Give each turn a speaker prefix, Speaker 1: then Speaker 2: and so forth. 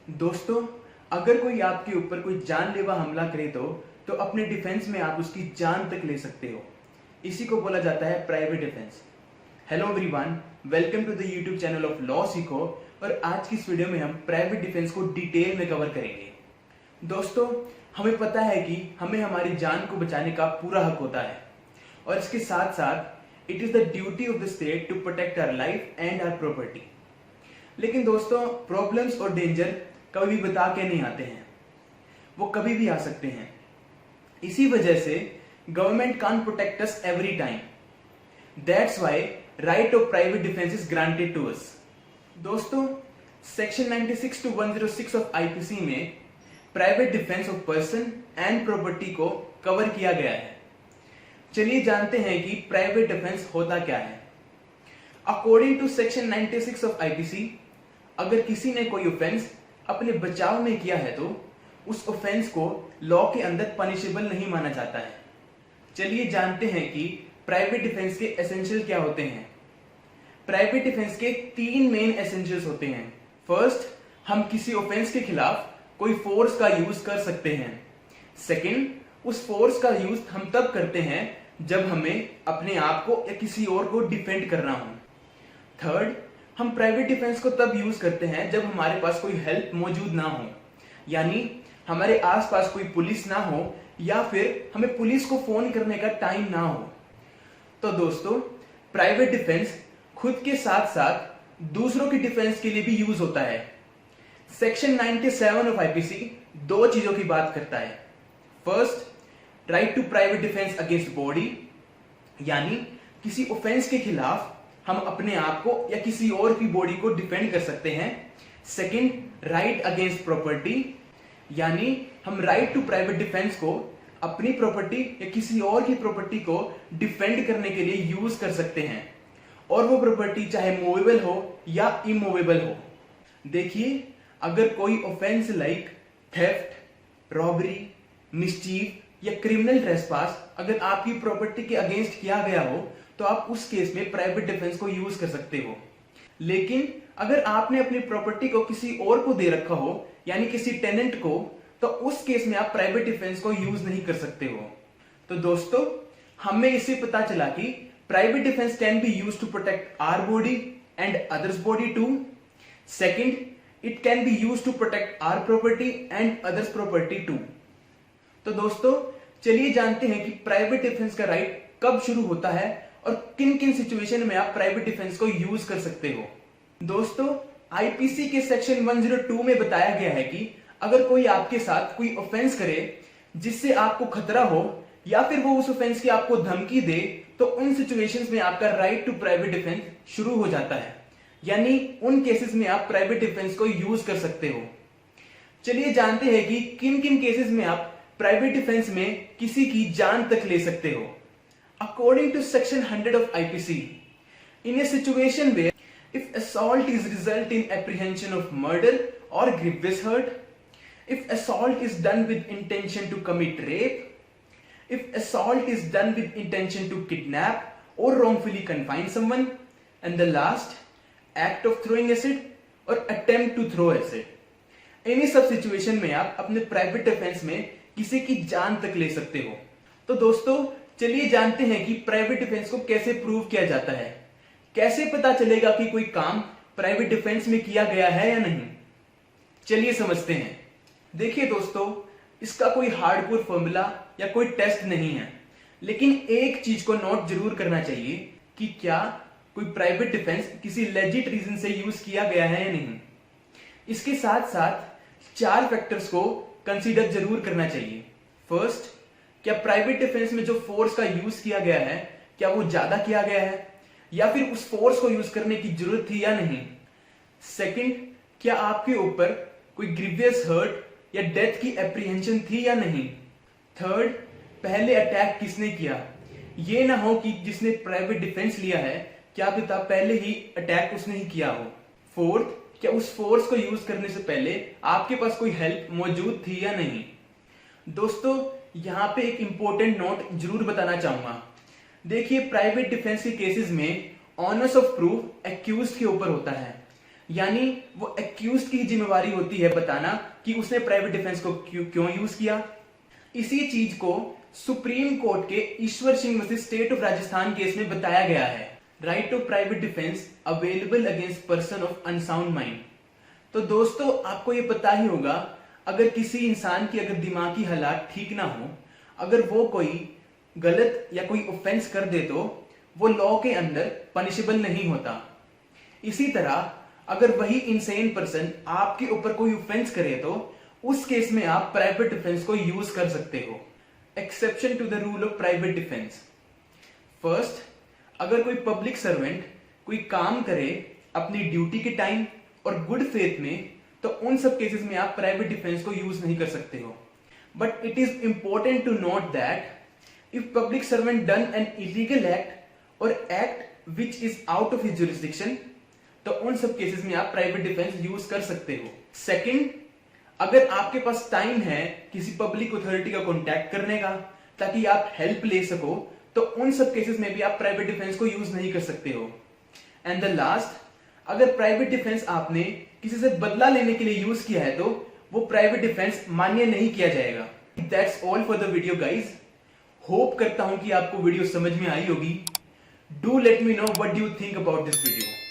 Speaker 1: दोस्तों, अगर कोई आपके ऊपर कोई जानलेवा हमला करे तो अपने डिफेंस में आप उसकी जान तक ले सकते हो। इसी को बोला जाता है private defence. Hello everyone, welcome to the YouTube channel of law Seekho. और आज की इस वीडियो में हम प्राइवेट डिफेंस को डिटेल में कवर करेंगे। दोस्तों, हमें पता है कि हमें हमारी जान को बचाने का पूरा हक होता है और इसके साथ साथ it is the duty of the state to protect our life and our property. लेकिन दोस्तों, प्रॉब्लम्स और डेंजर कभी भी बता के नहीं आते हैं, वो कभी भी आ सकते हैं। इसी वजह से government can't protect us every time. That's why right of private defence is granted to us. दोस्तों, सेक्शन 96 to 106 ऑफ आईपीसी में private defence of person and property को कवर किया गया है। चलिए जानते हैं कि प्राइवेट डिफेंस होता क्या है। According to section 96 of IPC, अगर किसी ने कोई ऑफेंस अपने बचाव में किया है तो उस ऑफेंस को लॉ के अंदर पनिशेबल नहीं माना जाता है। चलिए जानते हैं कि प्राइवेट डिफेंस के एसेंशियल क्या होते हैं। प्राइवेट डिफेंस के तीन मेन एसेंशियल्स होते हैं। फर्स्ट, हम किसी ऑफेंस के खिलाफ कोई फोर्स का यूज कर सकते हैं। सेकंड, उस फोर्स का यूज हम तब करते हैं जब हमें अपने आप को या किसी और को डिफेंड करना हो। थर्ड, हम प्राइवेट डिफेंस को तब यूज करते हैं जब हमारे पास कोई हेल्प मौजूद ना हो, यानी हमारे आसपास कोई पुलिस ना हो या फिर हमें पुलिस को फोन करने का टाइम ना हो। तो दोस्तों, प्राइवेट डिफेंस खुद के साथ साथ दूसरों की डिफेंस के लिए भी यूज होता है। सेक्शन 97 ऑफ आईपीसी दो चीजों की बात करता है। First, right to private defence against body, यानी किसी ऑफेंस के खिलाफ हम अपने आप को या किसी और की बॉडी को डिफेंड कर सकते हैं। सेकंड, राइट अगेंस्ट प्रॉपर्टी, यानी हम राइट टू प्राइवेट डिफेंस को अपनी प्रॉपर्टी या किसी और की प्रॉपर्टी को डिफेंड करने के लिए यूज कर सकते हैं, और वो प्रॉपर्टी चाहे मूवेबल हो या इमूवेबल हो। देखिए, अगर कोई offence like theft, robbery, mischief या क्रिमिनल ट्रेसपास अगर आपकी प्रॉपर्टी के अगेंस्ट किया गया हो तो आप उस केस में प्राइवेट डिफेंस को यूज कर सकते हो। लेकिन अगर आपने अपनी प्रॉपर्टी को किसी और को दे रखा हो, यानी किसी टेनेंट को, तो उस केस में आप प्राइवेट डिफेंस को यूज नहीं कर सकते हो। तो दोस्तों, हमें इससे पता चला कि private defence can be used to protect our body and others body too. Second, it can be used to protect our property and others property too. तो दोस्तों, चलिए जानते हैं कि प्राइवेट डिफेंस का राइट कब शुरू होता है और किन किन सिचुएशन में आप प्राइवेट डिफेंस को यूज कर सकते हो। दोस्तों, आईपीसी के सेक्शन 102 में बताया गया है कि अगर कोई आपके साथ कोई ऑफेंस करे जिससे आपको खतरा हो या फिर वो उस ऑफेंस की आपको धमकी दे, तो उन सिचुएशंस में आपका राइट टू प्राइवेट डिफेंस शुरू हो जाता है, यानी उन केसेस में आप प्राइवेट डिफेंस को यूज कर सकते हो। चलिए जानते हैं कि किन किन केसेस में आप प्राइवेट डिफेंस में किसी की जान तक ले सकते हो। According to section 100 of IPC, in a situation where if assault is result in apprehension of murder or grievous hurt, if assault is done with intention to commit rape, if assault is done with intention to kidnap or wrongfully confine someone, and the last, act of throwing acid or attempt to throw acid, इन्हीं सब situation में आप अपने private defence में किसी की जान तक ले सकते हो। तो दोस्तों, चलिए जानते हैं कि प्राइवेट डिफेंस को कैसे प्रूव किया जाता है। कैसे पता चलेगा कि कोई काम प्राइवेट डिफेंस में किया गया है या नहीं, चलिए समझते हैं। देखिए दोस्तों, इसका कोई हार्डकोर फॉर्मूला या कोई टेस्ट नहीं है, लेकिन एक चीज को नोट जरूर करना चाहिए कि क्या कोई प्राइवेट डिफेंस किसी लेजिट रीजन से यूज किया गया है या नहीं। इसके साथ साथ चार फैक्टर्स को कंसीडर जरूर करना चाहिए। फर्स्ट, क्या प्राइवेट डिफेंस में जो फोर्स का यूज किया गया है क्या वो ज्यादा किया गया है या फिर उस फोर्स को यूज करने की जरूरत थी या नहीं। सेकंड, क्या आपके ऊपर कोई ग्रीवियस हर्ट या डेथ की एप्रीहेंशन थी या नहीं। थर्ड, पहले अटैक किसने किया, ये ना हो कि जिसने प्राइवेट डिफेंस लिया है क्या पता पहले ही अटैक उसने ही किया हो। फोर्थ, क्या उस फोर्स को यूज करने से पहले आपके पास कोई हेल्प मौजूद थी या नहीं। दोस्तों, यहां पे एक इंपॉर्टेंट नोट जरूर बताना चाहूंगा। देखिए, प्राइवेट डिफेंस के केसेस में ऑनर्स ऑफ प्रूफ एक्यूज्ड के ऊपर होता है, यानी वो एक्यूज की जिम्मेवारी होती है बताना कि उसने प्राइवेट डिफेंस को क्यों यूज किया। इसी चीज को सुप्रीम कोर्ट के Ishwar Singh versus state of Rajasthan case में बताया गया है। Right of private defence available against person of unsound mind. तो दोस्तों आपको ये पता ही होगा, अगर किसी इंसान की अगर दिमागी हालात ठीक ना हो, अगर वो कोई गलत या कोई ऑफेंस कर दे तो वो लॉ के अंदर पनिशेबल नहीं होता। इसी तरह अगर वही इनसेन पर्सन आपके ऊपर कोई ऑफेंस करे तो उस केस में आप प्राइवेट डिफेंस को यूज कर सकते हो। Exception to the rule of private defence. First, अगर कोई पब्लिक सर्वेंट कोई काम करे अपनी ड्यूटी के टाइम और गुड फेथ में, तो उन सब केसेस में आप प्राइवेट डिफेंस को यूज नहीं कर सकते हो। But it is important to note that if public servant done an illegal act और act which is out of his jurisdiction, तो उन सब केसेस में आप प्राइवेट डिफेंस यूज कर सकते हो। सेकंड, अगर आपके पास टाइम है किसी पब्लिक अथॉरिटी का कॉन्टैक्ट करने का ताकि आप हेल्प ले सको, तो उन सब केसेस में भी आप प्राइवेट डिफेंस को यूज नहीं कर सकते हो। एंड द लास्ट, अगर प्राइवेट डिफेंस आपने किसी से बदला लेने के लिए यूज किया है तो वो प्राइवेट डिफेंस मान्य नहीं किया जाएगा। That's all for the video guys. Hope करता हूं कि आपको वीडियो समझ में आई होगी। Do let me know what do you think about this video.